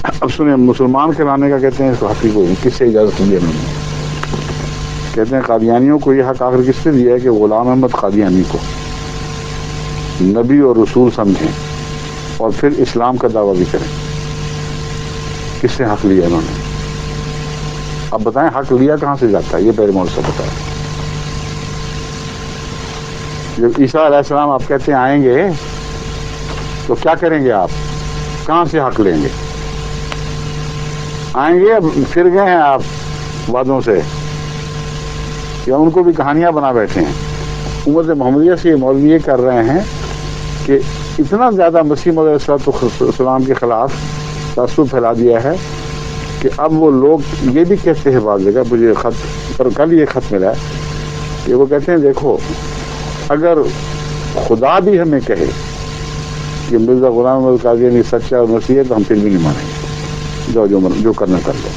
اب سنیں، مسلمان کرانے کا کہتے ہیں اس کو حق کو کس سے اجازت دی انہوں نے؟ کہتے ہیں قادیانیوں کو یہ حق آخر کس نے دیا ہے کہ غلام احمد قادیانی کو نبی اور رسول سمجھیں اور پھر اسلام کا دعویٰ بھی کریں؟ کس سے حق لیا انہوں نے؟ اب بتائیں حق لیا کہاں سے جاتا ہے؟ یہ پہلے مول سے بتائیں۔ جب عیسیٰ علیہ السلام آپ کہتے ہیں آئیں گے تو کیا کریں گے آپ؟ کہاں سے حق لیں گے؟ آئیں گے پھر گئے ہیں آپ وعدوں سے، یا ان کو بھی کہانیاں بنا بیٹھے ہیں؟ امت محمدیہ سے یہ مولوی یہ کر رہے ہیں کہ اتنا زیادہ مسیح موعود علیہ السلام کے خلاف تعصب پھیلا دیا ہے کہ اب وہ لوگ یہ بھی کہتے ہیں بعض جگہ، مجھے خط پر کل یہ خط ملا ہے کہ وہ کہتے ہیں دیکھو اگر خدا بھی ہمیں کہے کہ مرزا غلام احمد قادیانی سچا اور مسیح ہے تو ہم پھر بھی نہیں مانیں گے، جو کرنا کر لو۔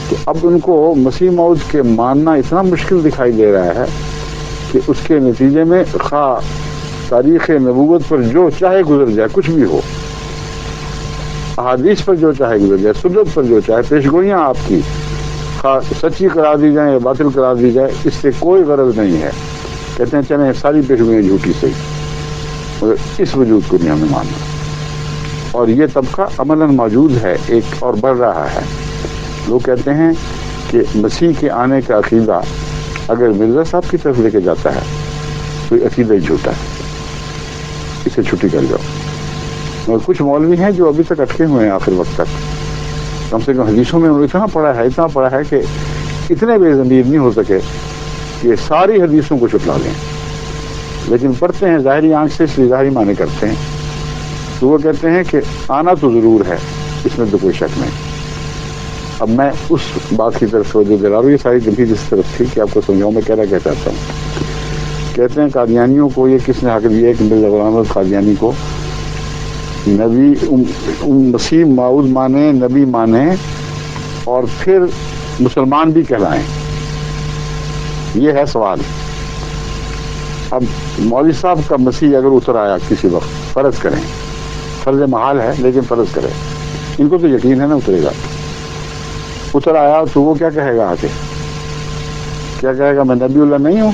تو اب ان کو مسیح موعود کے ماننا اتنا مشکل دکھائی دے رہا ہے کہ اس کے نتیجے میں خواہ تاریخ نبوت پر جو چاہے گزر جائے، کچھ بھی ہو، احادیث پر جو چاہے گزر جائے، سنت پر جو چاہے، پیشگوئیاں آپ کی خواہ سچی قرار دی جائیں یا باطل قرار دی جائے، اس سے کوئی غرض نہیں ہے۔ کہتے ہیں چلیں ساری پیشگوئیاں جھوٹی صحیح، مگر اس وجود کو نہیں ہمیں ماننا۔ اور یہ طبقہ عملاً موجود ہے ایک اور بڑھ رہا ہے۔ لوگ کہتے ہیں کہ مسیح کے آنے کا عقیدہ اگر مرزا صاحب کی طرف لے کے جاتا ہے تو یہ عقیدہ ہی جھوٹا ہے، اسے چھٹی کر جاؤ۔ اور کچھ مولوی ہیں جو ابھی تک اٹکے ہوئے ہیں آخر وقت تک، کم سے کم حدیثوں میں انہوں نے اتنا پڑھا ہے کہ اتنے بے ضمیر نہیں ہو سکے کہ ساری حدیثوں کو چھٹلا دیں، لیکن پڑھتے ہیں ظاہری آنکھ سے، اس لیے ظاہری معنی کرتے ہیں۔ تو وہ کہتے ہیں کہ آنا تو ضرور ہے، اس میں تو کوئی شک نہیں۔ اب میں اس بات کی طرف توجہ دلا رہا ہوں، یہ ساری گمبھیر اس طرف تھی کہ آپ کو سمجھاؤں میں کہنا کیا چاہتا ہوں۔ کہتے ہیں قادیانیوں کو یہ کس نے حق دیا ہے کہ مرزا غلام احمد قادیانی کو نبی مسیح موعود مانے، نبی مانے اور پھر مسلمان بھی کہلائیں؟ یہ ہے سوال۔ اب مولوی صاحب کا مسیح اگر اتر آیا کسی وقت، فرض کریں، فرض محال ہے لیکن فرض کریں، ان کو تو یقین ہے نا اترے گا، اتر آیا تو وہ کیا کہے گا؟ آ کے کیا کہے گا؟ میں نبی اللہ نہیں ہوں؟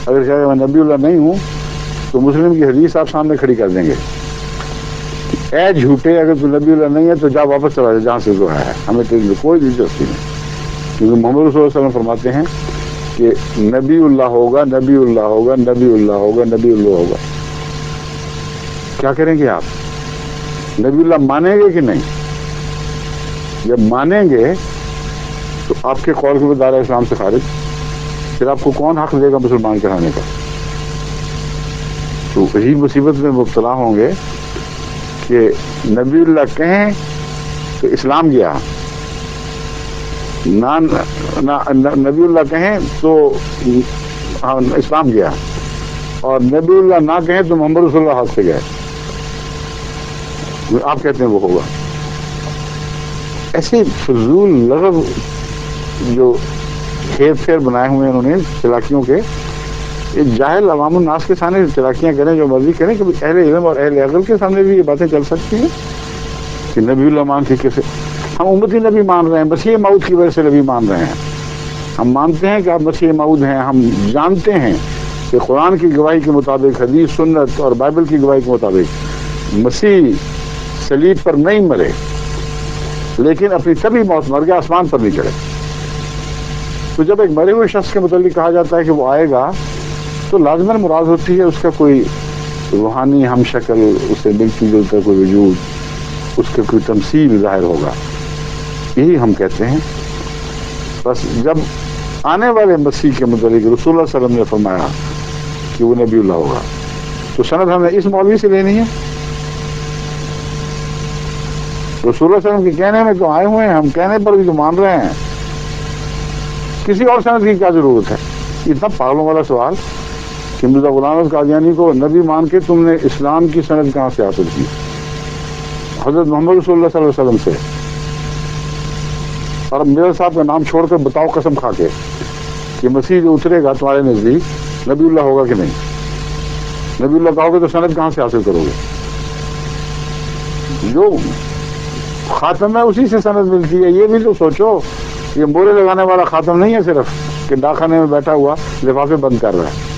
اگر کہے گا میں نبی اللہ نہیں ہوں تو مسلم کی حدیث آپ سامنے کھڑی کر دیں گے، اے جھوٹے اگر تو نبی اللہ نہیں ہے تو جا واپس چلا جا جہاں سے تو ہے، ہمیں تیری کوئی دلچسپی نہیں۔ کیونکہ محمد صلی اللہ علیہ وسلم فرماتے ہیں کہ نبی اللہ ہوگا، نبی اللہ ہوگا، نبی اللہ ہوگا، نبی اللہ ہوگا۔ کیا کریں گے آپ؟ نبی اللہ مانیں گے کہ نہیں؟ جب مانیں گے تو آپ کے قول کو دائرہ اسلام سے خارج، پھر آپ کو کون حق دے گا مسلمان کرانے کا؟ تو یہی مصیبت میں مبتلا ہوں گے کہ نبی اللہ کہیں تو اسلام گیا، نبی اللہ کہیں تو اسلام گیا، اور نبی اللہ نہ کہیں تو محمد رسول اللہ ہاتھ سے گئے۔ آپ کہتے ہیں وہ ہوگا؟ ایسے فضول لغو جو ہیر پھیر بنائے ہوئے انہوں نے چلاکیوں کے، یہ جاہل عوام الناس کے سامنے چلاکیاں کریں، جو مرضی کریں، کہ اہل علم اور اہل عقل کے سامنے بھی یہ باتیں چل سکتی ہیں کہ نبی اللہ مان کے کیسے؟ ہم امتی نبی مان رہے ہیں، مسیح موعود کی وجہ سے نبی مان رہے ہیں۔ ہم مانتے ہیں کہ آپ مسیح موعود ہیں، ہم جانتے ہیں کہ قرآن کی گواہی کے مطابق، حدیث سنت اور بائبل کی گواہی کے مطابق مسیح صلیب پر نہیں مرے، لیکن اپنی طبی موت مر گیا، آسمان پر نہیں چڑھے۔ تو جب ایک مرے ہوئے شخص کے متعلق کہا جاتا ہے کہ وہ آئے گا تو لازماً مراد ہوتی ہے اس کا کوئی روحانی ہم شکل، اسے ملتی جلتا کوئی وجود، اس کا کوئی تمثیل ظاہر ہوگا۔ یہی ہم کہتے ہیں۔ بس جب آنے والے مسیح کے متعلق رسول اللہ صلی اللہ علیہ وسلم نے فرمایا کہ وہ نبی اللہ ہوگا تو سند ہمیں اس مولوی سے لینی ہے؟ رسول اللہ صلی اللہ علیہ وسلم کے کہنے میں تو آئے ہوئے ہیں، ہم کہنے پر بھی تو مان رہے ہیں، کسی اور سند کی کیا ضرورت ہے؟ اتنا پاگلوں والا سوال کہ مرزا غلام احمد قادیانی کو نبی مان کے تم نے اسلام کی سند کہاں سے حاصل کی؟ حضرت محمد رسول اللہ صلی اللہ علیہ وسلم سے۔ اور اب میرے صاحب کا نام چھوڑ کر بتاؤ قسم کھا کے کہ مسیح جو اترے گا تمہارے نزدیک نبی اللہ ہوگا کہ نہیں؟ نبی اللہ کہو گے تو سند کہاں سے حاصل کرو گے؟ جو خاتم ہے اسی سے سند ملتی ہے. یہ بھی تو سوچو, یہ مورے لگانے والا خاتم نہیں ہے صرف کہ ڈاکخانے میں بیٹھا ہوا لفافے بند کر رہا ہے.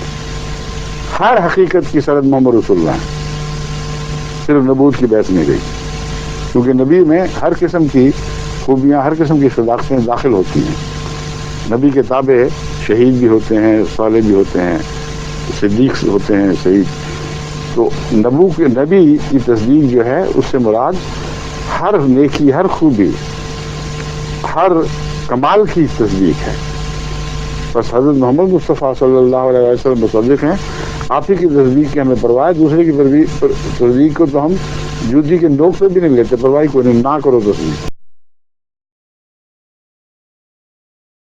ہر حقیقت کی سند محمد رسول اللہ ہے, صرف نبوت کی بحث نہیں گئی, کیونکہ نبی میں ہر قسم کی خوبیاں, ہر قسم کی صداقتیں داخل ہوتی ہیں. نبی کے تابع شہید بھی ہوتے ہیں, صالح بھی ہوتے ہیں, صدیق ہوتے ہیں, شہید. تو نبی کی تصدیق جو ہے اس سے مراد ہر نیکی, ہر خوبی, ہر کمال کی تصدیق ہے. بس حضرت محمد مصطفیٰ صلی اللہ علیہ وسلم مصدق ہیں, آپ ہی کی تصدیق کی ہمیں پرواہ ہے. دوسرے کی تصدیق کو تو ہم جوتی کے نوک پہ بھی نہیں لیتے, پرواہ کوئی نہیں, نہ کرو تصدیق.